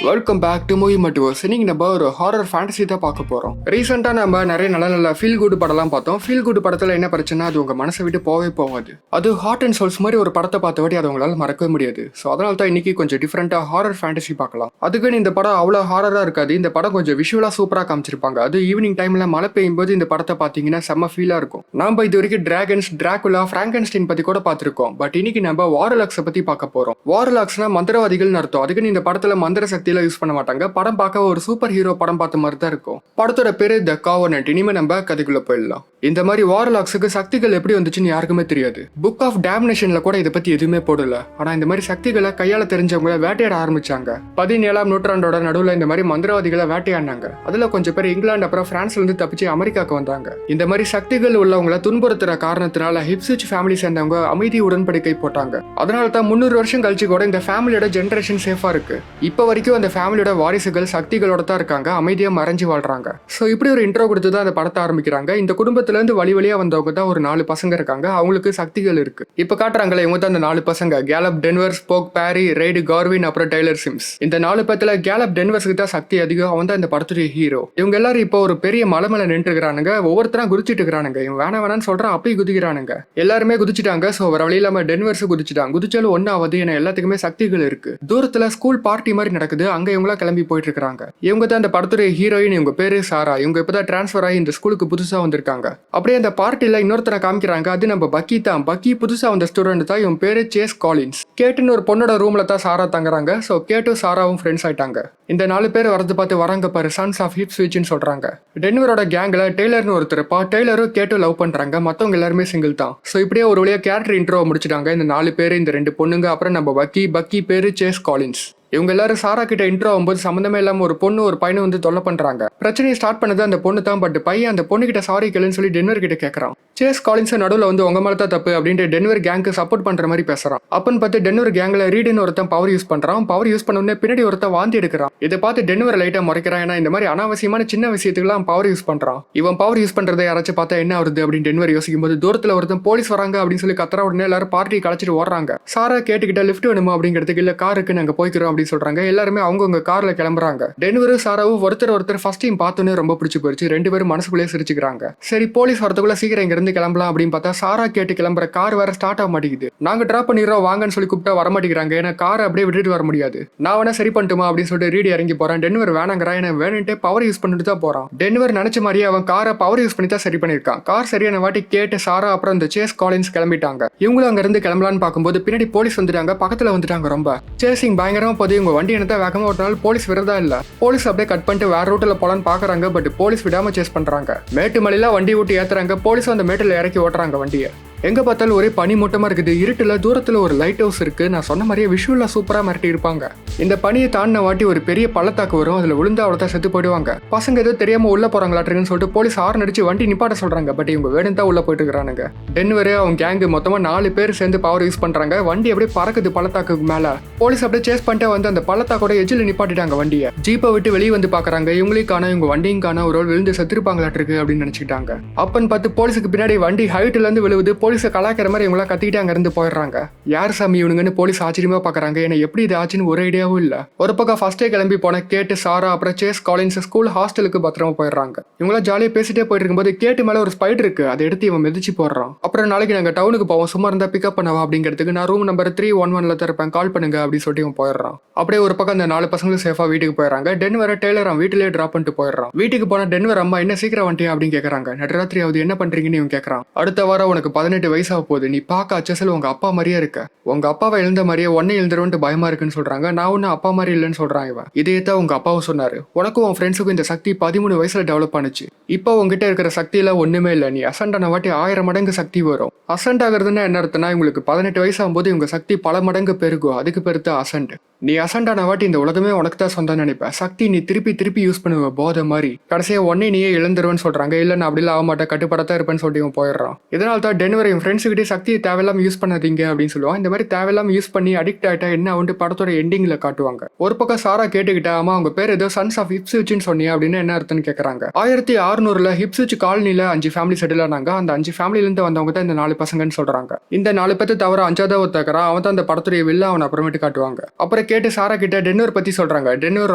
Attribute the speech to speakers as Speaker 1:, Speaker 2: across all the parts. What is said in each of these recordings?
Speaker 1: Welcome back to movie multiverse. இன்னைக்கு நம்ம ஒரு ஹாரர் ஃபேண்டசி தான் பார்க்க போறோம். ரீசெண்டா நம்ம நிறைய நல்ல ஃபீல் குட் படம்லாம் பார்த்தோம். ஃபீல் குட் படத்துல என்ன பிரச்சனை, அது உங்க மனசை விட்டு போவே போகாது. அது ஹார்ட் அண்ட் சோல்ஸ் மாதிரி ஒரு படத்தை பார்த்த வாட்டி அதை உங்களால மறக்கவே முடியாது. ஸோ அதனால தான் இன்னைக்கு கொஞ்சம் டிஃப்ரெண்டா ஹாரர் ஃபேண்டசி பார்க்கலாம். அதுக்குன்னு இந்த படம் அவ்வளோ ஹாரரா இருக்காது. இந்த படம் கொஞ்சம் விஷுவலா சூப்பரா காமிச்சிருப்பாங்க. அது ஈவினிங் டைம்ல மழை பெய்யும் போது இந்த படத்தை பார்த்தீங்கன்னா செம்ம ஃபீலா இருக்கும். நாம இது வரைக்கும் டிராகன்ஸ், டிராகுலா, பிராங்கன்ஸ்டைன் பத்தி கூட பார்த்திருக்கோம். பட் இன்னைக்கு நம்ம வாரலாக்ஸை பத்தி பார்க்க போறோம். வாரலாக்ஸ்னா மந்திரவாதிகள்னு அர்த்தம். அதுக்குன்னு இந்த படத்துல மந்திர சக்தியில யூஸ் பண்ண மாட்டாங்க. படம் பார்க்க ஒரு சூப்பர் ஹீரோ படம் பார்த்த மாதிரி தான் இருக்கும். படத்தோட பேரு த காவனன்ட். இனிமே நம்ம கதைக்குள்ள போயிடலாம். இந்த மாதிரி வாரலாக்ஸுக்கு சக்திகள் எப்படி வந்துச்சுன்னு யாருக்குமே தெரியாது. புக் ஆஃப் டேமினேஷன்ல கூட இதை பத்தி எதுவுமே போடல. ஆனா இந்த மாதிரி சக்திகளை கையால தெரிஞ்சவங்க வேட்டையாட ஆரம்பிச்சாங்க. 17ஆம் நூற்றாண்டோட நடுவுல இந்த மாதிரி மந்திரவாதிகளை வேட்டையாடினாங்க. அதுல கொஞ்சம் பேர் இங்கிலாந்து அப்புறம் பிரான்ஸ்ல இருந்து தப்பிச்சு அமெரிக்காவுக்கு வந்தாங்க. இந்த மாதிரி சக்திகள் உள்ளவங்களை துன்புறுத்துற காரணத்தினால ஹிப்சிச் ஃபேமிலி சேர்ந்தவங்க அமைதி உடன்படிக்கை போட்டாங்க. அதனால தான் 300 வருஷம் கழிச்சு கூட இந்த ஃபேமிலியோட ஜெனரேஷன் சேஃபா இருக்கு. இப்ப வரைக்கும் அந்த ஃபேமிலியோட வாரிசுகள் சக்திகளோட தான் இருக்காங்க, அமைதியா மறைஞ்சு வாழ்றாங்க. சோ இப்படி ஒரு இன்ட்ரோ கொடுத்து தான் அந்த படத்தை ஆரம்பிக்கிறாங்க. இந்த குடும்பத்துல இருந்து வழியா வந்தவங்க தான் ஒரு 4 பசங்க இருக்காங்க. அவங்களுக்கு சக்திகள் இருக்கு. இப்ப காட்டுறாங்களே இவங்க தான் அந்த 4 பசங்க. கேலப் டென்வர், ஸ்போக் பேரி, ரெய்டு கார்வின், அப்புறம் டெய்லர் சிம்ஸ். இந்த 4 பேத்துல கேலப் டென்வர்ஸ்க்கு தான் சக்தி அதிகம். அவன் தான் இந்த படத்துடைய ஹீரோ. இவங்க எல்லாரும் இப்போ ஒரு பெரிய மலை மேல நின்று இருக்கிறானுங்க. ஒவ்வொருத்தரா குதிச்சிட்டு இருக்கிறானுங்க. இவன் வேணான்னு சொல்றான், அப்பயும் குதிக்கிறானுங்க. எல்லாருமே குதிச்சிட்டாங்க. சோ வர வழியில டென்வர்ஸ் குதிச்சிட்டாங்க. குதிச்சாலும் ஒன்னாவது, ஏன்னா எல்லாத்துக்குமே சக்திகள் இருக்கு. தூரத்துல ஸ்கூல் பார்ட்டி மாதிரி நடக்குது. அங்க இவங்களா கிளம்பி போயிட்டு இருக்காங்க. இவங்க தான் அந்த படத்துடைய ஹீரோயின். இவங்க பேரு சாரா. இவங்க இப்பதான் டிரான்ஸ்பர் ஆகி இந்த ஸ்கூலுக்கு புதுசா வந்திருக்காங்க. அப்படியே அந்த பார்ட்டில இன்னொருத்தரை காமிக்கிறாங்க. அது நம்ம பக்கி தான். பக்கி புதுசா வந்த ஸ்டூடெண்ட் தான். இவன் பேரு சேஸ் காலின்ஸ். கேட்டுன்னு ஒரு பொண்ணோட ரூம்ல தான் சாரா தங்குறாங்க. சோ கேட்டும் சாராவும் ஃப்ரெண்ட்ஸ் ஆயிட்டாங்க. இந்த 4 பேர் வரது பார்த்து வராங்க பாரு, சன்ஸ் ஆஃப் ஹிப்ஸ்விச்னு சொல்றாங்க. டென்வரோட கேங்ல டெய்லர்னு ஒருத்தர் இருப்பா. டெய்லரும் கேட்டும் லவ் பண்றாங்க. மத்தவங்க எல்லாருமே சிங்கிள் தான். சோ இப்படியே ஒரு வழியா கேரக்டர் இன்ட்ரோ முடிச்சிட்டாங்க. இந்த 4 பேர், இந்த 2 பொண்ணுங்க, அப்புறம் நம்ம பக்கி பேரு சேஸ் காலின்ஸ். இவங்க எல்லாரும் சாரா கிட்ட இன்ட்ரோ ஆகும்போது சம்மந்தமே இல்லாம ஒரு பொண்ணு ஒரு பையனும் வந்து தொல்லை பண்றாங்க. பிரச்சனையை ஸ்டார்ட் பண்ணது அந்த பொண்ணு தான். பட் பையன் அந்த பொண்ணு கிட்ட சாரி கேளுன்னு சொல்லி டென்வர் கிட்ட கேட்கறான். சேஸ் காலின்ஸ் நடுவில் வந்து உங்க மேல தான் தப்பு அப்படின்ட்டு டென்வர் கேங்க்கு சப்போர்ட் பண்ற மாதிரி பேசுறான். அப்பன்னு பார்த்து டென்வர் கேங்ல ரீடுன்னு ஒருத்தன் பவர் யூஸ் பண்றான். பவர் யூஸ் பண்ண உடனே பின்னாடி ஒருத்தன் வாந்தி எடுக்கிறான். இதை பார்த்து டென்வர் லைட்டா முறைக்கிறான். ஏன்னா இந்த மாதிரி அனாவசியமான சின்ன விஷயத்துக்குலாம் பவர் யூஸ் பண்றான். இவன் பவர் யூஸ் பண்றதை யாராச்சும் பார்த்தா என்ன வருது அப்படின்னு டென்வர் யோசிக்கும் போது தூரத்துல ஒருத்தன் போலீஸ் வராங்க அப்படின்னு சொல்லி கத்துற உடனே எல்லாரும் பார்ட்டி கலைச்சிட்டு ஓடுறாங்க. சாரா கேட்டுக்கிட்ட லிஃப்ட் வேணுமா அப்படிங்கிறதுக்கு இல்ல காருக்கு நாங்க போய்க்கிறோம் அப்படின்னு சொல்றாங்க. எல்லாருமே அவங்க கார்ல கிளம்புறாங்க. டென்வரும் சாராவும் ஒருத்தர் ஃபர்ஸ்ட் டைம் பார்த்தோன்னே ரொம்ப பிடிச்சு போயிடுச்சு. 2 பேரும் மனசுக்குள்ளே சிரிச்சுக்கிறாங்க. சரி போலீஸ் வரதுக்குள்ள சீக்கிரம் இங்க இருந்து கிளம்பலாம் அப்படின்னு பார்த்தா சாரா கேட்டு கிளம்புற கார் வேற ஸ்டார்ட் ஆக மாட்டேங்குது. நாங்க டிராப் பண்ணிடுறோம் வாங்கன்னு சொல்லி கூப்பிட்டா வர மாட்டேங்கிறாங்க. ஏன்னா காரை அப்படியே விட்டுட்டு வர முடியாது. நான் வேணா சரி பண்ணிட்டுமா அப்படின்னு சொல்லிட்டு ரீடி இறங்கி போறான். டென்வர் வேணாங்கிறா. ஏன்னா வேணுன்ட்டே பவர் யூஸ் பண்ணிட்டு தான் போறான். டென்வர் நினைச்ச மாதிரியே அவன் காரை பவர் யூஸ் பண்ணி தான் சரி பண்ணிருக்கான். கார் சரியான வாட்டி கேட்டு சாரா அப்புறம் இந்த சேஸ் காலின்ஸ் கிளம்பிட்டாங்க. இவங்களும் அங்க இருந்து கிளம்பலான்னு பார்க்கும்போது பின்னாடி போலீஸ் வந்துட்டாங்க. பக்கத்துல வந்துட்டாங்க. ரொம்ப சேசிங் பயங்கரமா போது. இவங்க வண்டி என்னதான் வேகமா ஒரு நாள் போலீஸ் விரதா இல்ல. போலீஸ் அப்படியே கட் பண்ணிட்டு வேற ரூட்ல போலான்னு பாக்குறாங்க. பட் போலீஸ் விடாம சேஸ் பண்றாங்க. மேட்டு மலையில வண்டி விட்டு ஏத்துறாங்க. போலீஸ் அந்த மேட்டுல இறக்கி ஓட்டுறாங்க வண்டியை. எங்க பார்த்தாலும் ஒரே பனி மூட்டமா இருக்குது. இருட்டுல தூரத்துல ஒரு லைட் ஹவுஸ் இருக்கு. நான் சொன்ன மாதிரியே விஷுவலா சூப்பரா மிரட்டி இருப்பாங்க. இந்த பனியை தாண்டின வாட்டி ஒரு பெரிய பள்ளத்தாக்கு வரும். அதுல விழுந்து அவ்வளோதான் செத்து போயிடுவாங்க. பசங்க ஏதோ தெரியாம உள்ள போறாங்களாட்டுன்னு சொல்லிட்டு போலீஸ் ஹார்ன் அடிச்சு வண்டி நிப்பாட்ட சொல்றாங்க. பட் இவங்க வேணும் தான் உள்ள போயிட்டு இருக்கிறானுங்க. டென்வர் அவங்க கேங்கு மொத்தமா 4 பேர் சேர்ந்து பவர் யூஸ் பண்றாங்க. வண்டி அப்படியே பறக்குது பள்ளத்தாக்குக்கு மேல. போலீஸ் அப்படியே சேஸ் பண்ணிட்டு வந்து அந்த பள்ளத்தாக்கோட எஜ்ஜில் நிப்பாட்டிட்டாங்க வண்டியை. ஜீப்பை விட்டு வெளியே வந்து பாக்குறாங்க. இவங்களையும் காண, இவங்க வண்டியும் காண. ஒரு விழுந்து செத்துருப்பாங்களாட்டிருக்கு அப்படின்னு நினைச்சுக்கிட்டாங்க. அப்பன்னு பார்த்து போலீஸுக்கு பின்னாடி வண்டி ஹைட்ல இருந்து விழுவுது. போலீஸை கலாக்கிற மாதிரி இவங்களா கத்திக்கிட்டு அங்க இருந்து போயிடுறாங்க. யார் சாமி இவனுங்கன்னு போலீஸ் ஆச்சரியமா பாக்குறாங்க. ஏன்னா எப்படி இது ஆச்சுன்னு ஒரு ஐடியாவும் இல்ல. ஒரு பக்கம் ஃபர்ஸ்டே கிளம்பி போன கேட்டு சாரா அப்புறம் சேஸ் காலின்ஸ் ஸ்கூல் ஹாஸ்டலுக்கு பத்திரமா போயிடுறாங்க. இவங்களா ஜாலியா பேசிட்டே போயிட்டு இருக்கும்போது கேட்டு மேல ஒரு ஸ்பைடர் இருக்கு. அதை எடுத்து இவன் மிதிச்சு போடுறான். அப்புறம் நாளைக்கு நாங்க டவுனுக்கு போவோம், சும்மா இருந்தா பிக்கப் பண்ணவா அப்படிங்கிறதுக்கு நான் ரூம் நம்பர் 311ல தான் இருப்பேன், கால் பண்ணுங்க அப்படின்னு சொல்லிட்டு இவன் போயிடுறான். அப்படியே ஒரு பக்கம் அந்த 4 பசங்களும் சேஃபா வீட்டுக்கு போயிடறாங்க. டென்வரை டெய்லர் அவன் வீட்டிலேயே டிராப் பண்ணிட்டு போயிடுறான். வீட்டுக்கு போன டென்வர் அம்மா என்ன சீக்கிரம் வந்துட்டியா அப்படின்னு கேட்கறாங்க. நடுராத்திரி ஆகுது என்ன பண்றீங்கன்னு இவன் கேட்கறான். அடுத்த வாரம் உனக்கு 18 வயசாக போகுது. நீ பார்க்க அச்சசல் உங்க அப்பா மாதிரியே இருக்க. உங்க அப்பாவை எழுந்த மாதிரியே ஒன்னே எழுந்துருவன்ட்டு பயமா இருக்குன்னு சொல்றாங்க. நான் ஒன்னும் அப்பா மாதிரி இல்லைன்னு சொல்றான் இவன். இதே தான் உங்க அப்பாவும் சொன்னாரு. உனக்கும் உன் ஃப்ரெண்ட்ஸுக்கும் இந்த சக்தி 13 வயசுல டெவலப் ஆனிச்சு. இப்போ உங்ககிட்ட இருக்கிற சக்தியில ஒண்ணுமே இல்லை. நீ அசண்ட் ஆன வாட்டி 1000 மடங்கு சக்தி வரும். அசண்ட் ஆகுறதுன்னா என்ன அர்த்தம்னா உங்களுக்கு 18 வயசு ஆகும்போது உங்க சக்தி பல மடங்கு பெருகும். அதுக்கு பெருத்து அசண்ட். நீ அசண்டான வாட்டி இந்த உலகமே உனக்கு தான் சொந்தம் நினைப்ப. சக்தி நீ திருப்பி திருப்பி யூஸ் பண்ணுவ போதை மாதிரி. கடைசியா உடனே நீயே இழந்துருவேன்னு சொல்றாங்க. இல்ல நான் அப்படிலாம் ஆக மாட்டேன், கட்டுப்படத்தான் இருப்பேன்னு சொல்லிட்டு இவன் போயிடுறான். இதனால தான் டென்வர் என் ஃப்ரெண்ட்ஸ் கிட்டே சக்தியை தேவையில்லாம யூஸ் பண்ணாதீங்க அப்படின்னு சொல்லுவான். இந்த மாதிரி தேவையில்லாம யூஸ் பண்ணி அடிக்ட் ஆயிட்டா என்ன வந்து படத்தோட எண்டிங்ல காட்டுவாங்க. ஒரு பக்கம் சாரா கேட்டுக்கிட்டா, ஆமா அவங்க பேர் ஏதோ சன்ஸ் ஆஃப் ஹிப்ஸ்விட்ச்னு சொன்னியா அப்படின்னு என்ன அர்த்தம்னு கேட்கறாங்க. 1600 ஹிப்ஸ்விட்ச் காலனில 5 ஃபேமிலி செட்டில் ஆனாங்க. அந்த 5 ஃபேமிலில இருந்து வந்தவங்க தான் இந்த 4 பசங்கன்னு சொல்றாங்க. இந்த 4 பேர்த்து தவிர 5ஆவது ஒருத்தக்கிறான், அவன் தான் அந்த படத்துடைய வில்ல. அவன் அப்புறமேட்டு காட்டுவாங்க. அப்புறம் கேட்டு சாரா கிட்ட டென்வர் பத்தி சொல்றாங்க. டென்வர்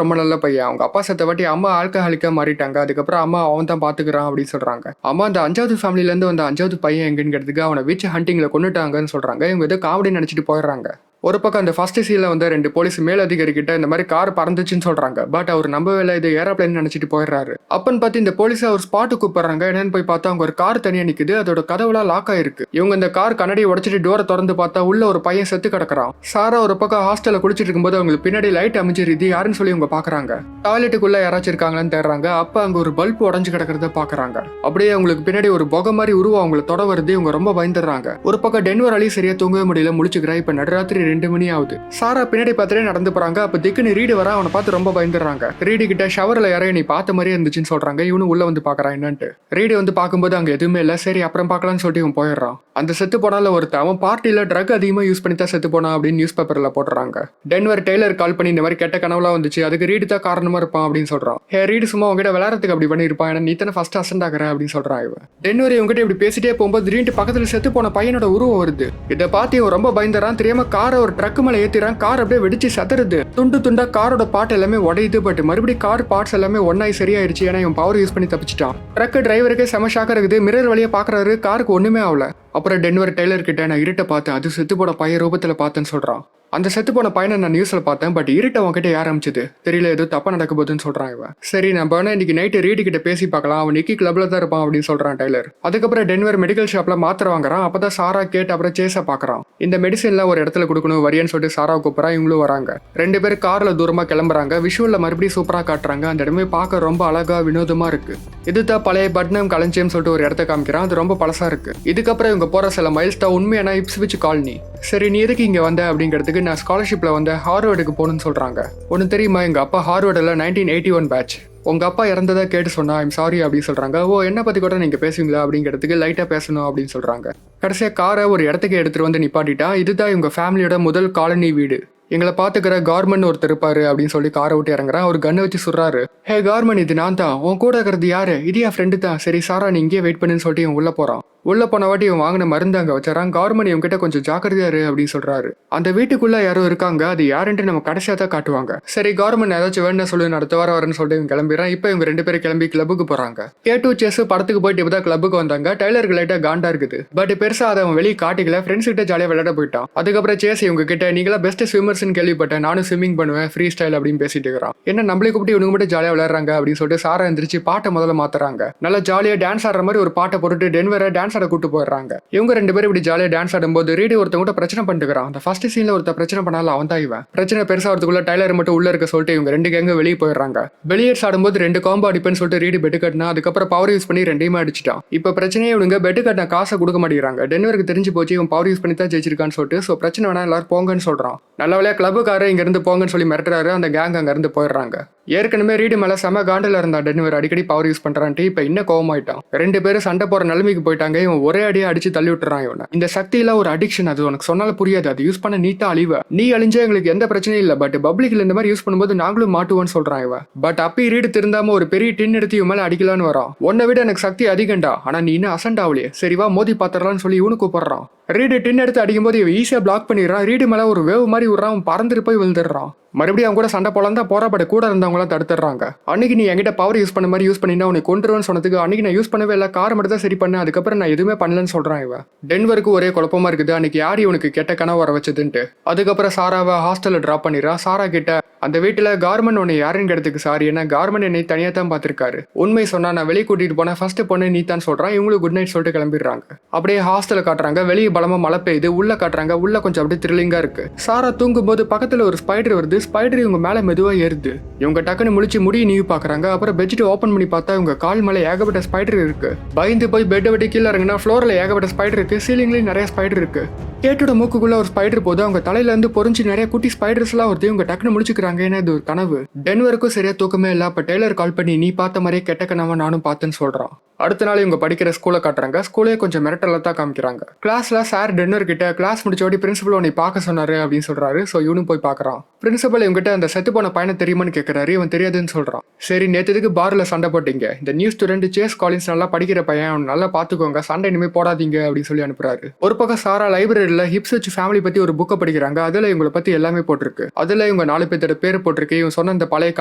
Speaker 1: ரொம்ப நல்ல பையன், அவங்க அப்பா செத்த வாட்டி அம்மா ஆல்கஹாலிக்கா மாறிட்டாங்க, அதுக்கப்புறம் அம்மா அவன் தான் பாத்துக்கிறான் அப்படின்னு சொல்றாங்க. அம்மா அந்த 5வது ஃபேமிலில இருந்து வந்த 5வது பையன் எங்கன்னு அவனை விச் ஹண்டிங்ல கொண்டுட்டாங்கன்னு சொல்றாங்க. இவங்க ஏதோ காமெடி நினைச்சிட்டு போயிடுறாங்க. ஒரு பக்கம் அந்த ஃபர்ஸ்ட் சீன்ல வந்து 2 போலீஸ் மேலதிகாரி கிட்ட இந்த மாதிரி கார் பறந்துச்சுன்னு சொல்றாங்க. பட் அவர் நம்பவே இல்லை, இது ஏரோப்ளைன் நினைச்சிட்டு போயிடுறாரு. அப்பன்னு பார்த்து இந்த போலீஸ் ஒரு ஸ்பாட்டு கூப்பிடுறாங்க. என்னன்னு போய் பார்த்தா அவங்க ஒரு கார் தனியா நிக்குது, அதோட கதவுலாம் லாக் ஆயிருக்கு. இவங்க இந்த கார் கண்ணாடியை உடைச்சிட்டு டோரை திறந்து பார்த்தா உள்ள ஒரு பையன் செத்து கிடக்குறான். சாரா ஒரு பக்கம் ஹாஸ்டல்ல குளிச்சிட்டு இருக்கும்போது அவங்களுக்கு பின்னாடி லைட் அமைஞ்சிரு. இது யாருன்னு சொல்லி இவங்க பாக்குறாங்க. டாய்லெட்டுக்குள்ள யாராச்சும் இருக்காங்களான்னு தேடுறாங்க. அப்ப அங்க ஒரு பல்ப் உடஞ்சு கிடக்கிறத பாக்குறாங்க. அப்படியே அவங்களுக்கு பின்னாடி ஒரு புகை மாதிரி உருவம் அவங்களை தொட வருது. இவங்க ரொம்ப பயந்துடுறாங்க. ஒரு பக்கம் டென்வர் அலி சரியா தூங்கவே முடியல, முழிச்சுக்கிறா. இப்ப நடுராத்திரி 2 மணி ஆகுது. சாரா பின்னாடி பார்த்துட்டே நடந்து போறாங்க. அப்ப திக்குன்னு ரீடு வர அவனை பார்த்து ரொம்ப பயந்துடுறாங்க. ரீடு கிட்ட ஷவர்ல யாரையும் நீ பார்த்த மாதிரியே இருந்துச்சுன்னு சொல்றாங்க. இவனு உள்ள வந்து பாக்குறான் என்னன்ட்டு. ரீடு வந்து பார்க்கும்போது அங்க எதுவுமே இல்ல. சரி அப்புறம் பார்க்கலாம்னு சொல்லிட்டு இவன் போயிடுறான். அந்த செத்து போனால ஒருத்தன் அவன் பார்ட்டியில ட்ரக் அதிகமா யூஸ் பண்ணி தான் செத்து போனா அப்படின்னு நியூஸ் பேப்பர்ல போடுறாங்க. டென்வர் டெய்லர் கால் பண்ணி இந்த மாதிரி கெட்ட கனவுலாம் வந்துச்சு, அதுக்கு ரீடு தான் காரணமா இருப்பான் அப்படின்னு சொல்றான். ஹே ரீடு சும்மா உங்ககிட்ட விளையாடுறதுக்கு அப்படி பண்ணிருப்பான், ஏன்னா நீ தானே ஃபர்ஸ்ட் அசண்ட் ஆகிற அப்படின்னு சொல்றான் இவன். டென்வர் இவங்ககிட்ட இப்படி பேசிட்டே போகும்போது திடீர்னு பக்கத்துல செத்து போன பையனோட உருவம் வருது. இதை பார்த்து இவன் ரொம்ப பயந்துறான். தெரியாம காரை ஒரு ட்ரக் மேல ஏத்திறான். கார் அப்படியே வெடிச்சு சதறுது. துண்டு துண்டா காரோட பார்ட் எல்லாமே உடையுது. பட் மறுபடியும் கார் பார்ட்ஸ் எல்லாமே ஒன்னாய் சரியாயிருச்சு. ஏன்னா இவன் பவர் யூஸ் பண்ணி தப்பிச்சிட்டான். ட்ரக் டிரைவருக்கே செம ஷாக்கா இருக்குது. மிரர் வழியா பாக்குறாரு, காருக்கு ஒண்ணுமே ஆகல. அப்புறம் டென்வர் டெய்லர் கிட்ட நான் இருட்ட பார்த்தேன், அது செத்து போன பையன் ரூபத்துல பார்த்தேன்னு சொல்றான். அந்த செத்து போன பையனை நான் நியூஸ்ல பார்த்தேன், பட் இருட்ட அவன்கிட்ட யார் ஆரம்பிச்சது தெரியல, ஏதோ தப்பா நடக்க போகுதுன்னு சொல்றான் இவன். சரி நம்ம வேணா இன்னைக்கு நைட்டு ரீடு கிட்ட பேசி பார்க்கலாம், அவன் நிக்கி கிளப்ல தான் இருப்பான் அப்படின்னு சொல்றான் டெய்லர். அதுக்கப்புறம் டென்வர் மெடிக்கல் ஷாப்ல மாத்திரை வாங்குறான். அப்பதான் சாரா கேட்டு அப்புறம் சேஸ பாக்குறான். இந்த மெடிசன்லாம் ஒரு இடத்துல கொடுக்கணும் வரியன்னு சொல்லிட்டு சாரா கூப்பிடறா. இவங்களும் வராங்க. 2 பேரும் கார்ல தூரமா கிளம்புறாங்க. விஷுவல்ல மறுபடியும் சூப்பரா காட்டுறாங்க. அந்த இடமே பார்க்க ரொம்ப அழகா வினோதமா இருக்கு. இதுதான் பழைய பட்னம் களஞ்சியம் சொல்லிட்டு ஒரு இடத்த காமிக்கிறான். அது ரொம்ப பழசா இருக்கு. இதுக்கப்புறம் இவங்க போற சில மைல்ஸ் தான் உண்மையான இப்ஸ்விச் காலனி. சரி நீ எதுக்கு இங்க வந்த அப்படிங்கிறதுக்கு நான் ஸ்காலர்ஷிப்ல வந்து ஹார்வர்டுக்கு போகணும்னு சொல்றாங்க. ஒன்னு தெரியுமா, எங்க அப்பா ஹார்வர்டில் 1981 பேட்ச். உங்க அப்பா இறந்ததா கேட்டு சொன்னா ஐம் சாரி அப்படின்னு சொல்றாங்க. ஓ என்ன பத்தி கூட நீங்க பேசுவீங்களா அப்படிங்கிறதுக்கு லைட்டா பேசணும் அப்படின்னு சொல்றாங்க. கடைசியா காரை ஒரு இடத்துக்கு எடுத்துட்டு வந்து நிப்பாட்டிட்டா. இதுதான் இவங்க ஃபேமிலியோட முதல் காலனி வீடு. எங்களை பாத்துக்கிற கார்மன் ஒருத்தர் இருப்பாரு அப்படின்னு சொல்லி காரை விட்டு இறங்குறான். ஒரு கண்ணை வச்சு சொல்றாரு, ஹே கார்மன் இது நான் தான், உன் கூட இருக்கிறது யாரு, இது என் ஃப்ரெண்டு தான். சரி சாரா நீ இங்கே வெயிட் பண்ணுன்னு சொல்லிட்டு இவன் உள்ள போறான். உள்ள போன வாட்டி இவன் வாங்கின மருந்து அங்க வச்சாரான். கவர்மெண்ட் இவங்க கிட்ட கொஞ்சம் ஜாக்கிரதையா இரு அப்படின்னு சொல்றாரு. அந்த வீட்டுக்குள்ள யாரும் இருக்காங்க, அது யாருன்ட்டு நம்ம கடைசியா தான் காட்டுவாங்க. சரி கவர்மெண்ட் ஏதாச்சும் வேணும் சொல்லி அடுத்த வாரம் வரேன்னு சொல்லிட்டு இவங்க கிளம்பிடுறான். இப்போ இவங்க 2 பேரும் கிளம்பி கிளப்புக்கு போறாங்க. K2 செஸ் படத்துக்கு போயிட்டு இப்பதான் கிளப்புக்கு வந்தாங்க. டைலருக்கு லைட்டா காண்டா இருக்குது. பட் பெருசா அதை அவன் வெளியே காட்டிக்கல. ஃப்ரெண்ட்ஸ் கிட்ட ஜாலியா விளையாட போயிட்டான். அதுக்கப்புறம் சேஸ் இவங்க கிட்ட நீங்களா பெஸ்ட் ஸ்விம்மர்ஸ்னு கேள்விப்பட்டேன், நானும் ஸ்விம்மிங் பண்ணுவேன் ஃப்ரீ ஸ்டைல் அப்படின்னு பேசிட்டு இருக்கிறான். என்ன நம்மளே கூப்பிட்டு இவங்க மட்டும் ஜாலியா விளையாடுறாங்க அப்படின்னு சொல்லிட்டு சாரா எந்திரிச்சு பாட்டை முதல்ல மாத்துறாங்க. நல்லா ஜாலியா டான்ஸ் ஆடுற மாதிரி ஒரு பாட்டை போட்டுட்டு டென்வரை டான்ஸ் ஆட கூட்டு போயிடுறாங்க. இவங்க 2 பேரும் இப்படி ஜாலியா டான்ஸ் ஆடும்போது ரீடு ஒருத்தவங்க பிரச்சனை பண்ணிட்டுக்கிறான். அந்த ஃபர்ஸ்ட் சீன்ல ஒருத்த பிரச்சனை பண்ணாலும் அவன் தான் இவன். பிரச்சனை பெருசா வரதுக்குள்ள டைலர் மட்டும் உள்ள இருக்க சொல்லிட்டு இவங்க 2 கேங்க வெளியே போயிடுறாங்க. வெளியேட்ஸ் ஆடும்போது 2 காம்போ அடிப்பேன்னு சொல்லிட்டு ரீடு பெட்டு கட்டினா. அதுக்கப்புறம் பவர் யூஸ் பண்ணி 2யுமே அடிச்சிட்டான். இப்ப பிரச்சனையே இவங்க பெட்டு கட்டின காசை கொடுக்க மாட்டேங்கிறாங்க. டென்வருக்கு தெரிஞ்சு போச்சு இவன் பவர் யூஸ் பண்ணி தான் ஜெயிச்சிருக்கான்னு சொல்லிட்டு சோ பிரச்சனை வேணா எல்லாரும் போங்கன்னு சொல்றான். நல்ல வேலையா கிளப்புக்கார இங்க இருந்து போங்கன்னு சொல்லி மிரட்டுறாரு. அந்த கேங் அங்க இருந்து போயிடுறாங்க. ஏற்கனவே ரீடு மேல செம காண்டில் இருந்தா டென்வர் அடிக்கடி பவர் யூஸ் பண்றான்ட்டு இப்ப இன்னும் கோவமாயிட்டான். 2 பேரும் சண்டை போற நிலைமைக்கு போயிட்டாங்க. இவன் ஒரே அடியா அடிச்சு தள்ளி விட்டுறான் இவனை. இந்த சக்தியில ஒரு அடிக்ஷன், அது உனக்கு சொன்னாலும் புரியாது, அது யூஸ் பண்ண நீட்டா அழிவ. நீ அழிஞ்சா எங்களுக்கு எந்த பிரச்சனையும் இல்ல, பட் பப்ளிக்ல இந்த மாதிரி யூஸ் பண்ணும்போது நாங்களும் மாட்டுவோம்னு சொல்றான் இவன். பட் அப்பி ரீடு திருந்தாம ஒரு பெரிய டின் எடுத்து இவன் மேல அடிக்கலான்னு வரான். உன்னை விட எனக்கு சக்தி அதிகண்டா, ஆனா நீ இன்னும் அசண்ட் ஆகலையே, சரிவா மோதி பாத்திரலான்னு சொல்லி இவனு கூப்பிடுறான். ரீடு டின் எடுத்து அடிக்கும்போது இவன் ஈஸியா பிளாக் பண்ணிடுறான். ரீடு மேல ஒரு வேவ் மாதிரி விடுறான். பறந்துட்டு போய் விழுந்துடுறான். மறுபடியும் அவங்க கூட சண்டை போலாம் தான் போராப்பட கூட இருந்தவங்களாம் தடுத்துறாங்க. அன்னைக்கு நீ என்கிட்ட பவர் யூஸ் பண்ண மாதிரி யூஸ் பண்ணினா உனக்கு கொண்டுருவேன்னு சொன்னதுக்கு அன்னைக்கு நான் யூஸ் பண்ணவே இல்லை, கார் மட்டும் தான் சரி பண்ணேன், அதுக்கப்புறம் நான் எதுவுமே பண்ணலன்னு சொல்றான் இவன். டென்வருக்கு ஒரே குழப்பமா இருக்குது, அன்னைக்கு யார் இவனுக்கு கெட்ட கனவு வர வச்சதுன்ட்டு. அதுக்கப்புறம் சாராவை ஹாஸ்டல்ல டிராப் பண்ணிடுறான். சாரா கிட்ட அந்த வீட்டுல கார்மன் உன்னை யாருன்னு கேட்டதுக்கு சாரி, ஏன்னா கார்மன் என்னை தனியா தான் பாத்திருக்காரு, உண்மை சொன்னா நான் வெளியே கூட்டிட்டு போனேன், ஃபர்ஸ்ட் பொண்ணு நீ தான் சொல்றான். இவங்களுக்கு குட் நைட் சொல்லிட்டு கிளம்பிடுறாங்க. அப்படியே ஹாஸ்டல்ல காட்டுறாங்க. வெளியே பலமா மழை பெய்யுது. உள்ள காட்டுறாங்க. உள்ள கொஞ்சம் அப்படியே த்ரில்லிங்கா இருக்கு. சாரா தூங்கும் போது பக்கத்துல ஒரு ஸ்பைடர் வருது. ஸ்பைடர் இவங்க மேல மெதுவா ஏறுது. இவங்க டக்குன்னு முழிச்சு முடிய நீவி பாக்குறாங்க. அப்புறம் பெட்ஷீட் ஓபன் பண்ணி பார்த்தா இவங்க கால் மேல ஏகப்பட்ட ஸ்பைடர் இருக்கு. பயந்து போய் பெட்டை விட்டு கீழே இறங்கினா ஃப்ளோர்ல ஏகப்பட்ட ஸ்பைடர் இருக்கு. சீலிங்லயும் நிறைய ஸ்பைடர் இருக்கு. கேட்டோட மூக்குக்குள்ள ஒரு ஸ்பைடர் போது அவங்க தலையில இருந்து பொறிஞ்சு நிறைய குட்டி ஸ்பைடர்ஸ் எல்லாம் வருது. இவங்க டக்குன்னு முடிச்சுக்கிறாங்க. ஏன்னா இது ஒரு கனவு. டென்வருக்கும் சரியா தூக்கமே இல்ல. அப்ப டெய்லர் கால் பண்ணி நீ பார்த்த மாதிரியே கெட்ட கனவை நானும் பார்த்தேன்னு சொல்றான். அடுத்த நாள் இவங்க படிக்கிற ஸ்கூலை காட்டுறாங்க. ஸ்கூலே கொஞ்சம் மிரட்டலா தான் காமிக்கிறாங்க. கிளாஸ்ல சார் டென்னர் கிட்ட கிளாஸ் முடிச்சோடி பிரின்சிபல் உன்னை பார்க்க சொன்னாரு அப்படின்னு சொல்றாரு. சோ இவனும் போய் பாக்குறான். பிரின்சிபல் இவங்கிட்ட அந்த செத்து போன பையனை தெரியுமான்னு கேட்கறாரு. இவன் தெரியாதுன்னு சொல்றான். சரி நேத்துக்கு பார்ல சண்டை போட்டீங்க, இந்த நியூ ஸ்டூடெண்ட் சேஸ் காலின்ஸ் நல்லா படிக்கிற பையன், அவன் நல்லா பாத்துக்கோங்க, சண்டை இனிமே போடாதீங்க அப்படின்னு சொல்லி அனுப்புறாரு. ஒரு பக்கம் சாரா லைப்ரரியில ஹிப்ஸ்விட்ச் ஃபேமிலி பத்தி ஒரு புக்கை படிக்கிறாங்க. அதுல இவங்களை பத்தி எல்லாமே போட்டிருக்கு. அதுல இவங்க 4 பேரோட பேர் போட்டிருக்கு. இவன் சொன்ன அந்த பழைய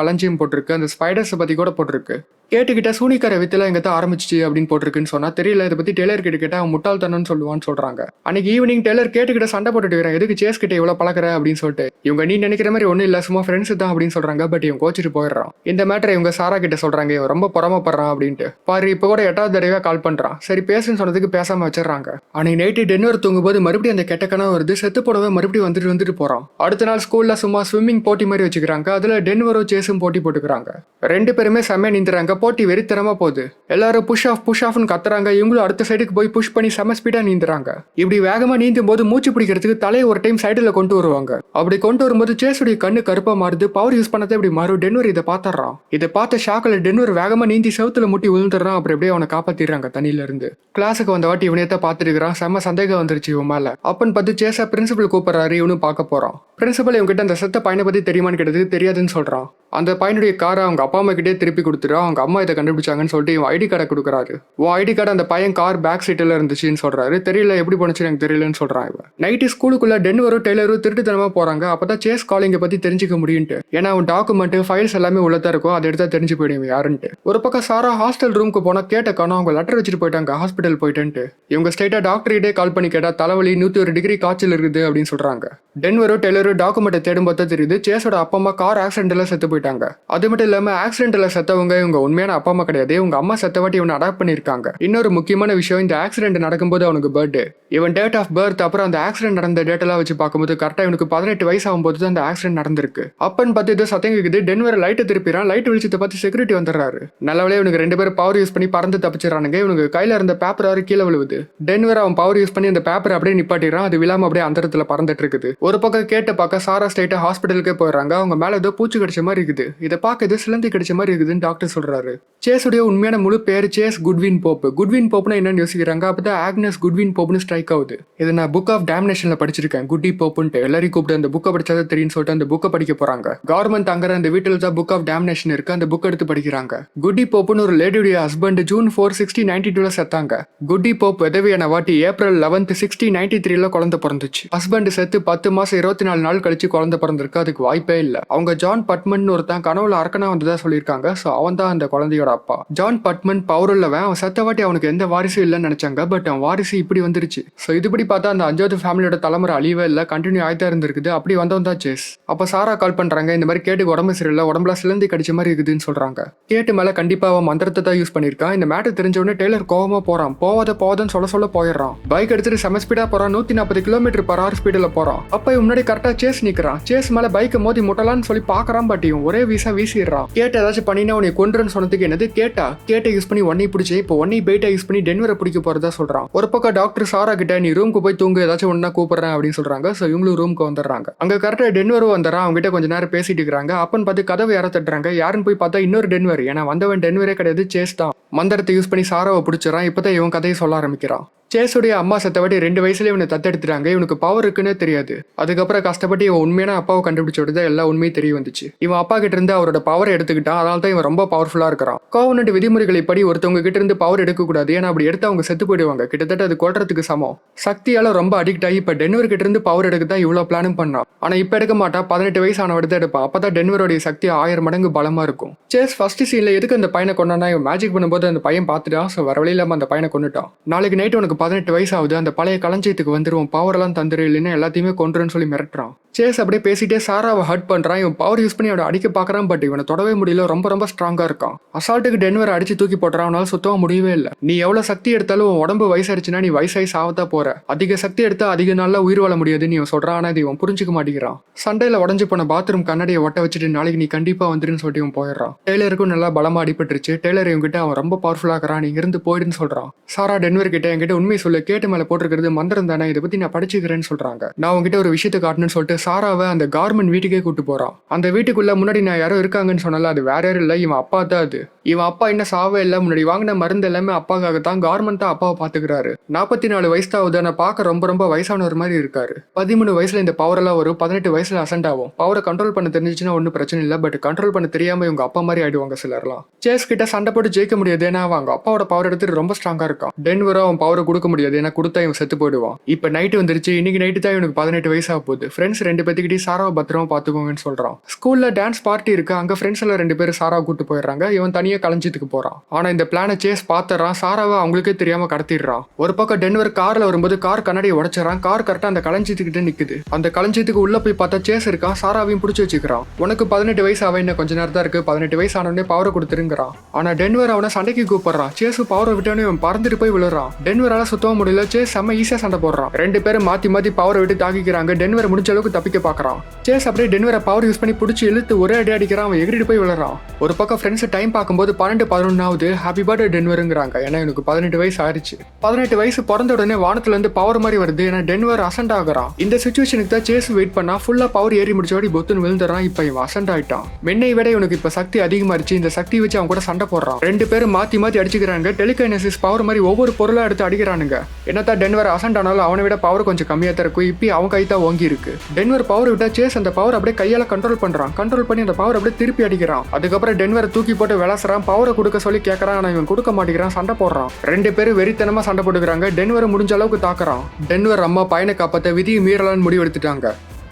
Speaker 1: களஞ்சியம் போட்டிருக்கு. அந்த ஸ்பைடர்ஸ் பத்தி கூட போட்டிருக்கு. கேட்டுக்கிட்ட சூனிக்கார வித்துல எங்க தான் ஆரம்பிச்சு அப்படின்னு போட்டிருக்குன்னு சொன்னா தெரியல. இதை பத்தி டெய்லர் கிட்ட கேட்டா அவன் முட்டாள்தனம்னு சொல்லுவான்னு சொல்றாங்க. அன்னைக்கு ஈவினிங் டெய்லர் கேட்டுக்கிட்ட சண்டை போட்டுட்டு வரேன், எதுக்கு சேஸ் கிட்ட இவ்வளவு பழக்கிற அப்படின்னு சொல்லிட்டு இவங்க நீ நினைக்கிற மாதிரி ஒன்னும் இல்ல, சும்மா ஃப்ரெண்ட்ஸ் தான் அப்படின்னு சொல்றாங்க. பட் இவங்க கோச்சிட்டு போயிடுறான். இந்த மேட்டரை இவங்க சாரா கிட்ட சொல்றாங்க. இவன் ரொம்ப பொறாமப்படுறான் அப்படின்ட்டு. பாரு இப்ப கூட 8வது தடவையா கால் பண்றான். சரி பேசுன்னு சொன்னதுக்கு பேசாம வச்சிடறாங்க. அன்னைக்கு நைட்டு டென்வர் தூங்கும்போது மறுபடியும் அந்த கெட்ட கனவு வருது. செத்து போனவன் மறுபடியும் வந்துட்டு போறான். அடுத்த நாள் ஸ்கூல்ல சும்மா ஸ்விம்மிங் போட்டி மாதிரி வச்சுக்கிறாங்க. அதுல டென்வரும் சேஸும் போட்டி போட்டுக்கிறாங்க. 2 பேருமே செம்மையா நீந்துறாங்க. போட்டி வெறித்தனமா போகுது. எல்லாரும் புஷ் ஆஃப்னு கத்துறாங்க. இவங்களும் அடுத்த சைடுக்கு போய் புஷ் பண்ணி செம ஸ்பீடா நீந்துறாங்க. இப்படி வேகமா நீந்தும் போது மூச்சு பிடிக்கிறதுக்கு தலையை ஒரு டைம் சைடுல கொண்டு வருவாங்க. அப்படி கொண்டு வரும்போது சேஸுடைய கண்ணு கருப்பா மாறுது. பவர் யூஸ் பண்ணதை இப்படி மாறும். டென்வர் இதை பாத்துறான். இதை பார்த்த ஷாக்ல டென்வர் வேகமா நீந்தி செவுத்துல முட்டி விழுந்துடுறான். அப்புறம் எப்படியே அவனை காப்பாத்திடுறாங்க தண்ணியில இருந்து. கிளாஸுக்கு வந்த வாட்டி இவனையத்த பாத்துட்டு இருக்கிறான். செம்ம சந்தேகம் வந்துருச்சு இவன் மேல. அப்பன்னு பார்த்து சேஸா பிரின்சிபல் கூப்பிடுறாரு. இவனும் பார்க்க போறான். பிரின்சிபல் இவங்கிட்ட அந்த செத்த பையனை பத்தி தெரியுமான்னு கேட்டதுக்கு தெரியாதுன்னு சொல்றான். அந்த பையனுடைய காரை அவங்க அப்பா அம்மா கிட்டே திருப்பி கொடுத்துரும். அவங்க அம்மா இதை கண்டுபிடிச்சாங்கன்னு சொல்லிட்டு இவன் ஐடி கார்டை கொடுக்குறாரு. ஐடி கார்டு அந்த பையன் கார் பேக் சீட்டில் இருந்துச்சுன்னு சொல்றாரு. தெரியல எப்படி போனுச்சுன்னு எனக்கு தெரியலன்னு சொல்றான். இவன் நைட்டு ஸ்கூலுக்குள்ள டென்வரும் டெய்லரும் திருட்டுத்தனமா போறாங்க. அப்பதான் சேஸ் காலிங்க பத்தி தெரிஞ்சுக்க முடியும்ட்டு. ஏன்னா அவன் டாக்குமெண்ட் ஃபைல்ஸ் எல்லாமே உள்ளதா இருக்கும். அதை எடுத்தா தெரிஞ்சு போயிடும் யாருன்ட்டு. ஒரு பக்கம் சாரா ஹாஸ்டல் ரூமுக்கு போனா கேட்ட காணும். அவங்க லெட்டர் வச்சுட்டு போயிட்டாங்க ஹாஸ்பிட்டல் போயிட்டு. இவங்க ஸ்ட்ரைட்டா டாக்டர்கிட்டே கால் பண்ணி கேட்டா தலைவலி 101 டிகிரி காய்ச்சல் இருக்குது அப்படின்னு சொல்றாங்க. டென்வரும் டெய்லரும் டாக்குமெண்ட்டை தேடும் போது தெரியுது சேஸோட அப்பா அம்மா கார் ஆக்சிடென்ட்ல செத்து போயிட்டாங்க. அது மட்டும் இல்லாம ஆக்சிடென்ட்ல செத்தவங்க இவங்க உண்மையான அப்பா அம்மா கிடையாது. இவங்க அம்மா செத்தவாட்டி இவனை அடாப்ட் பண்ணிருக்காங்க. இன்னொரு முக்கியமான விஷயம், இந்த ஆக்சிடென்ட் நடக்கும்போது அவனுக்கு பர்த்டே. இவன் டேட் ஆஃப் பர்த் அப்புறம் அந்த ஆக்சிடென்ட் நடந்த டேட்டெல்லாம் வச்சு பார்க்கும்போது கரெக்டா இவனுக்கு 18 வயசு ஆகும்போது தான் அந்த ஆக்சிடென்ட் நடந்திருக்கு. அப்பன்னு பார்த்து இது சத்தம் கேக்குது. டென்வர் லைட்டை திருப்பிறான். லைட் வெளிச்சத்தை பார்த்து செக்யூரிட்டி வந்துடுறாரு. நல்லவளே இவனுக்கு 2 பேரும் பவர் யூஸ் பண்ணி பறந்து தப்பிச்சிடறானுங்க. இவனுக்கு கையில இருந்த பேப்பர் கீழே விழுவுது. டென்வர் அவன் பவர் யூஸ் பண்ணி அந்த பேப்பர் அப்படியே நிப்பாட்டிடுறான். அது விழாம அப்படியே அந்த இடத்துல பறந்துட்டு இருக்குது. ஒரு பக்கம் கேட்ட பார்க்க சாரா ஸ்ட்ரைட்டா ஹாஸ்பிட்டலுக்கே போயிடுறாங்க. அவங்க மேல ஏதோ பூச்சி கடிச்ச மாதிரி இருக்குது. இதை பார்க்க இது சிலந்தி கடிச்ச மாதிரி இருக்குதுன்னு டாக்டர் சொல்றாரு. சேஸுடைய உண்மையான முழு பேர் சேஸ் குட்வின் போப். குட்வின் போப்னா என்னன்னு யோசிக்கிறாங்க. அப்பதான் ஆக்னஸ் குட்வின் போப்னு ஸ்ட்ரைக் ஆகுது. இதை நான் புக் ஆஃப் டேமினேஷன்ல படிச்சிருக்கேன். குட்டி போப்புன்ட்டு எல்லாரையும் கூப்பிட்டு அந்த புக்கை படிச்சாதான் தெரியும் சொல்லிட்டு அந்த புக்கை படிக்க போறாங்க. கவர்மெண்ட் தங்குற அந்த வீட்டில் தான் புக் ஆஃப் டேமினேஷன் இருக்கு. அந்த புக் எடுத்து படிக்கிறாங்க. குட்டி போப்னு ஒரு லேடியுடைய ஹஸ்பண்ட் ஜூன் 4, 1692 செத்தாங்க. குட்டி போப் விதவியான வாட்டி ஏப்ரல் 11, 1693 குழந்தை பிறந்துச்சு. ஹஸ்பண்ட் செத்து 10 மாசம் 24 நாள் கழிச்சு குழந்தை பிறந்திருக்கு. அதுக்கு வாய்ப்பே இல்ல. அவங்க ஜான் பட்மன் ஒருத்தன் கனவுல அரக்கனா வந்ததா சொல்லியிருக்காங்க. சோ அவன் தான் அந்த குழந்தையோட அப்பா. ஜான் பட்மன் பவர் உள்ளவன். அவன் செத்த வாட்டி அவனுக்கு எந்த வாரிசும் இல்லைன்னு நினைச்சாங்க. பட் அவன் வாரிசு இப்படி வந்துருச்சு. சோ இதுபடி பார்த்தா அந்த 5வது ஃபேமிலியோட தலைமுறை அழிவே இல்ல, கண்டினியூ ஆயிட்டா இருந்திருக்குது. அப்படி வந்தவன் தான் சேஸ். அப்ப சாரா கால் பண்றாங்க. இந்த மாதிரி கேட்டுக்கு உடம்பு சரியில்லை, உடம்புல சிலந்தி கடிச்ச மாதிரி இருக்குதுன்னு சொல்றாங்க. கேட்டு மேல கண்டிப்பா அவன் மந்திரத்தை தான் யூஸ் பண்ணிருக்கான். இந்த மேட்டர் தெரிஞ்ச உடனே டெய்லர் கோவமா போறான். போவாதன்னு சொல்ல போயிடுறான். பைக் எடுத்துட்டு செம ஸ்பீடா போறான். 140 km/h ஸ்பீடுல போறான். அப்ப முன்னாடி கரெக்டா சேஸ் நிக்கிறான். சேஸ் மேல பைக்கை மோதி முட்டலான்னு சொல்லி பாக்குறான். பட் இவன் ஒரே வீசா வீசிடுறான். கேட்ட ஏதாச்சும் பண்ணினா உன்னை கொன்றுன்னு சொன்னதுக்கு என்னது கேட்டை யூஸ் பண்ணி ஒன்னை பிடிச்சி இப்போ ஒன்னை பைட்டை யூஸ் பண்ணி டென்வரை பிடிக்க போறதா சொல்றான். ஒரு பக்கம் டாக்டர் சாரா கிட்ட நீ ரூமுக்கு போய் தூங்கு, ஏதாச்சும் ஒன்னா கூப்பிடுறேன் அப்படின்னு சொல்றாங்க. சோ இவங்களும் ரூமுக்கு வந்துடுறாங்க. அங்க கரெக்டா டென்வரும் வந்துடுறான். அவங்க கிட்ட கொஞ்ச நேரம் பேசிட்டு இருக்காங்க. அப்பன்னு பார்த்து கதவை யார தட்டுறாங்க. யாருன்னு போய் பார்த்தா இன்னொரு டென்வர். ஏன்னா வந்தவன் டென்வரே கிடையாது, சேஸ் தான். மந்திரத்தை யூஸ் பண்ணி சாராவை பிடிச்சிடறான். இப்பதான் இவன் கதையை சொல்ல ஆரம்பிக்கிறான். சேஸுடைய அம்மா செத்தவாட்டி 2 வயசுல இவனை தத்தெடுத்துட்டாங்க. இவனுக்கு பவர் இருக்குன்னு தெரியாது. அதுக்கப்புறம் கஷ்டப்பட்டு இவன் உண்மையான அப்பாவை கண்டுபிடிச்சோட எல்லா உண்மையும் தெரிய வந்துச்சு. இவன் அப்பா கிட்ட இருந்து அவரோட பவர் எடுத்துக்கிட்டான். அதனால தான் இவன் ரொம்ப பவர்ஃபுல்லா இருக்கிறான். கோவனட் விதிமுறைகளை படி ஒருத்தவங்க கிட்ட இருந்து பவர் எடுக்க கூடாது. ஏன்னா அப்படி எடுத்து அவங்க செத்து போயிடுவாங்க. கிட்டத்தட்ட அது கொல்றதுக்கு சமம். சக்தியால ரொம்ப அடிக்ட் ஆகி இப்ப டென்வர் கிட்ட இருந்து பவர் எடுக்க தான் இவ்வளவு பிளானும் பண்ணான். ஆனா இப்ப எடுக்க மாட்டான். 18 வயசு ஆனவட தான் எடுப்பான். அப்பதான் டென்வரோடைய சக்தி 1000 மடங்கு பலமா இருக்கும். சேஸ் ஃபர்ஸ்ட் சீன்ல எதுக்கு அந்த பையனை கொண்டானா, இவன் மேஜிக் பண்ணும்போது அந்த பையன் பார்த்துட்டான். சோ வர வழி இல்லாம அந்த பையனை கொண்டுட்டான். நாளைக்கு நைட் உனக்கு 18 வயசு ஆகுது, அந்த பழைய களஞ்சியத்துக்கு வந்துருவோம், பவர் எல்லாம் தந்துரு இல்லைன்னா எல்லாத்தையுமே கொண்டுருன்னு சொல்லி மிரட்டுறான். சேஸ் அப்படியே பேசிட்டே சாராவை ஹர்ட் பண்றான். இவன் பவர் யூஸ் பண்ணி அவனை அடிக்க பாக்குறான். பட் இவனை தொடவே முடியல. ரொம்ப ரொம்ப ஸ்ட்ராங்கா இருக்கான். அசால்ட்டுக்கு டென்வரை அடிச்சு தூக்கி போட்டுறான். அவனால சுத்தமா முடியவே இல்லை. நீ எவ்வளவு சக்தி எடுத்தாலும் உன் உடம்பு வயசாயிடுச்சுன்னா நீ வயசாகி சாவத்தா போற. அதிக சக்தி எடுத்தா அதிக நாள்ல உயிர் வாழ முடியாதுன்னு இவன் சொல்றான். ஆனா இது இவன் புரிஞ்சுக்க மாட்டேங்கிறான். சண்டையில உடஞ்சு போன பாத்ரூம் கண்ணாடியை ஒட்ட வச்சுட்டு நாளைக்கு நீ கண்டிப்பா வந்துருன்னு சொல்லிட்டு இவன் போயிடுறான். டெய்லருக்கும் நல்லா பலமா அடிபட்டுருச்சு. டெய்லர் இவங்கிட்ட அவன் ரொம்ப பவர்ஃபுல்லா இருக்கிறான், நீ இருந்து போயிடுன்னு சொல்றான். சாரா டென்வர் கிட்ட என்கிட்ட உண்மையை சொல்லு, கேட்டு மேல போட்டிருக்கிறது மந்திரம் தானே, இதை பத்தி நான் படிச்சுக்கிறேன்னு சொல்றாங்க. நான் உங்ககிட்ட ஒரு விஷயத்தை காட்டணும்னு சொல்லிட்டு சாராவை அந்த கார்மெண்ட் வீட்டுக்கே கூட்டு போறான். அந்த வீட்டுக்குள்ள முன்னாடி நான் யாரோ இருக்காங்கன்னு சொன்னால அது வேற யாரும் இல்ல, இவன் அப்பா தான். அது இவன் அப்பா இன்னும் சாவே இல்லை. முன்னாடி வாங்கின மருந்து எல்லாமே அப்பாக்காகத்தான். கார்மெண்ட் தான் அப்பாவை பாத்துக்கிறாரு. 44 வயசு தான் ஆகுது. நான் பார்க்க ரொம்ப ரொம்ப வயசானவர் மாதிரி இருக்காரு. 13 வயசுல இந்த பவர் எல்லாம் வரும். 18 வயசுல அசண்ட் ஆகும். பவரை கண்ட்ரோல் பண்ண தெரிஞ்சுச்சுன்னா ஒன்னும் பிரச்சனை இல்லை. பட் கண்ட்ரோல் பண்ண தெரியாம இவங்க அப்பா மாதிரி ஆயிடுவாங்க சிலர்லாம். சேஸ் கிட்ட சண்டை போட்டு ஜெயிக்க முடியாது. ஏன்னா அவங்க அப்பாவோட பவர் எடுத்துட்டு ரொம்ப ஸ்ட்ராங்கா இருக்கான். டென்வரோ அவன் பவரை கொடுக்க முடியாது. ஏன்னா கொடுத்தா இவன் செத்து போயிடுவான். இப்ப நைட்டு வந்துருச்சு. இன்னைக்கு நைட்டு தான் இவனுக்கு 18 வயசு ஆக போகுது. ஃப்ரெண்ட்ஸ் 2 பேத்துக்கிட்டே சாராவை பத்திரமா பாத்துக்கோங்கன்னு சொல்றான். ஸ்கூல்ல டான்ஸ் பார்ட்டி இருக்கு. அங்க ஃப்ரெண்ட்ஸ் எல்லாம் 2 பேரும் சாராவை கூட்டு போயிடுறாங்க. இவன் தனியா கலஞ்சத்துக்கு போறான். ஆனா இந்த பிளான சேஸ் பாத்துறான். சாராவை அவங்களுக்கே தெரியாம கடத்திடுறான். ஒரு பக்கம் டென்வர் கார்ல வரும்போது கார் கண்ணாடியை உடைச்சிடறான். கார் கரெக்டா அந்த களஞ்சியத்துக்கிட்ட நிக்குது. அந்த களஞ்சியத்துக்கு உள்ள போய் பார்த்தா சேஸ் இருக்கான். சாராவையும் பிடிச்சி வச்சுக்கிறான். உனக்கு 18 வயசு அவன் இன்னும் கொஞ்ச நேரம் தான் இருக்கு, 18 வயசு ஆனவனே பவரை கொடுத்துருங்கிறான். ஆனா டென்வர் அவனை சண்டைக்கு கூப்பிடுறான். சேஸ் பவரை விட்டவனே அவன் பறந்துட்டு போய் விழுறான். டென்வரால சுத்தமா முடியல. சேஸ் செம்ம ஈஸியா சண்டை போடுறான். 2 பேரும் மாத்தி மாத்தி பவரை விட்டு தாக்கிக்கிறாங்க. டென்வர் முடிஞ்ச அளவுக்கு தப்பிக்க பாக்குறான். சேஸ் அப்படியே டென்வரை பவர் யூஸ் பண்ணி பிடிச்சி இழுத்து ஒரே அடி அடிக்கிறான். அவன் எகிரிட்டு போய் விழுறான். ஒரு பக்கம் ஃப்ரெண்ட்ஸ் டைம் பார்க்கும்போது 12-11 ஆகுது. ஹாப்பி பர்த்டே டென்வருங்கிறாங்க. ஏன்னா எனக்கு 18 வயசு ஆயிடுச்சு. 18 வயசு பிறந்த உடனே வானத்துல இருந்து பவர் மாதிரி வருது. ஏன்னா டென்வர் அசண்ட் ஆகுறான். இந்த சிச்சுவேஷனுக்கு தான் சேஸ் வெயிட் பண்ணா. ஃபுல்லா பவர் ஏறி முடிச்சோடி பொத்துன்னு விழுந்துறான். இப்ப இவன் அசண்ட் ஆயிட்டான். மென்னை விட இவனுக்கு இப்ப சக்தி அதிகமாயிருச்சு. இந்த சக்தி வச்சு அவன் கூட சண்டை போடுறான். 2 பேரும் மாத்தி மாத்தி அடிச்சுக்கிறாங்க. டெலிகைனசிஸ் பவர் மாதிரி ஒவ்வொரு பொருளா எடுத்து அடிக்கிறானுங்க. என்னத்தான் டென்வர் அசண்ட் ஆனாலும் அவனை விட பவர் கொஞ்சம் கம்மியா தான் இருக்கும். இப்ப அவன் கை தான் ஓங்கி இருக்கு. டென்வர் பவர் விட்டா சேஸ் அந்த பவர் அப்படியே கையால கண்ட்ரோல் பண்றான். கண்ட்ரோல் பண்ணி அந்த பவர் அப்படியே திருப்பி அடிக்கிறான். அதுக்கப்புறம் டென்வரை தூக்கி போட்டு விளாசுறான். பவரை கொடுக்க சொல்லி கேட்கறான். ஆனா இவன் கொடுக்க மாட்டேங்கிறான். சண்டை போடுறான். 2 பேரும் வெறித்தனமா சண்டை போட்டுக்கிறாங்க. டென்வர் முடிஞ்ச அளவுக்கு தாக்குறான். டென்வர் அம்மா பையனை காப்பாத்த விதியை மீறலான்னு முடிவெடுத்துட்டாங்க.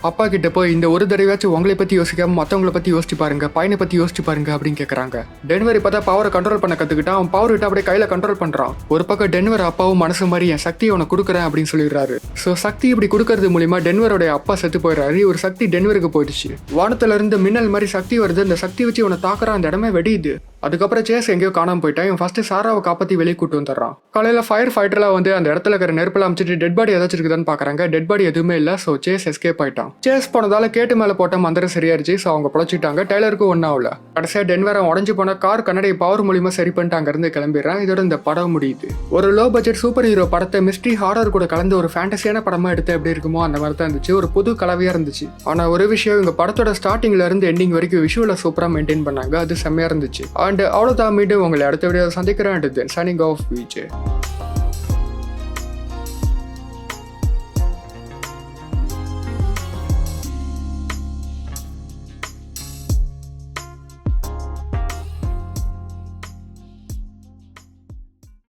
Speaker 1: அப்பா கிட்ட போய் இந்த ஒரு தடவையாச்சும் உங்களை பத்தி யோசிக்காம மத்தவங்களை பத்தி யோசிச்சு பாருங்க, பையனை பத்தி யோசிச்சு பாருங்க அப்படின்னு கேக்குறாங்க. டென்வர் இப்பதான் பவரை கண்ட்ரோல் பண்ண கத்துக்கிட்டான். அவன் பவர் விட்டு அப்படியே கையில கண்ட்ரோல் பண்றான். ஒரு பக்கம் டென்வர் அப்பாவும் மனசு மாதிரி என் சக்தியை உனக்கு கொடுக்குறேன் அப்படின்னு சொல்லிடுறாரு. சோ சக்தி இப்படி கொடுக்கறது மூலியமா டென்வரோட அப்பா செத்து போயிடுறாரு. ஒரு சக்தி டென்வருக்கு போயிடுச்சு. வானத்துல இருந்து மின்னல் மாதிரி சக்தி வருது. அந்த சக்தி வச்சு இவனை தாக்குறான். அந்த இடமே வெடியுது. அதுக்கப்புறம் சேஸ் எங்கேயோ காணாம போயிட்டான். இவன் ஃபர்ஸ்ட் சாராவை காப்பாத்தி வெளியே கூட்டு வந்துடுறான். காலையில ஃபயர் ஃபைட்டர்லாம் வந்து அந்த இடத்துல இருக்கிற நெருப்பில் அமைச்சிட்டு டெட் பாடி ஏதாச்சும் இருக்குதான்னு பாக்குறாங்க. டெட் பாடி எதுவுமே இல்ல. சோ சேஸ் எஸ்கேப் ஆயிட்டான். சேஸ் போனதால கேட்டு மேல போட்ட மந்திரம் சரியாயிருச்சு. சோ அவங்க பொழைச்சிட்டாங்க. டெய்லருக்கும் ஒன்னும் ஆகல. கடைசியா டென்வர் உடஞ்சு போன கார் கண்ணாடி பவர் மூலியமா சரி பண்ணிட்டு அங்க இருந்து கிளம்பிடுறான். இதோட இந்த படம் முடியுது. ஒரு லோ பட்ஜெட் சூப்பர் ஹீரோ படத்தை மிஸ்ட்ரி ஹாரர் கூட கலந்து ஒரு ஃபேண்டசியான படமா எடுத்து எப்படி இருக்குமோ அந்த மாதிரி தான் இருந்துச்சு. ஒரு புது கலவையா இருந்துச்சு. ஆனா ஒரு விஷயம், இவங்க படத்தோட ஸ்டார்டிங்ல இருந்து எண்டிங் வரைக்கும் விஷுவல சூப்பரா மெயின்டைன் பண்ணாங்க. அது செம்மையா இருந்துச்சு. அண்ட் அவ்வளவுதான். உங்களை அடுத்த வீடியோ சந்திக்கிறேன். Signing off Vijay.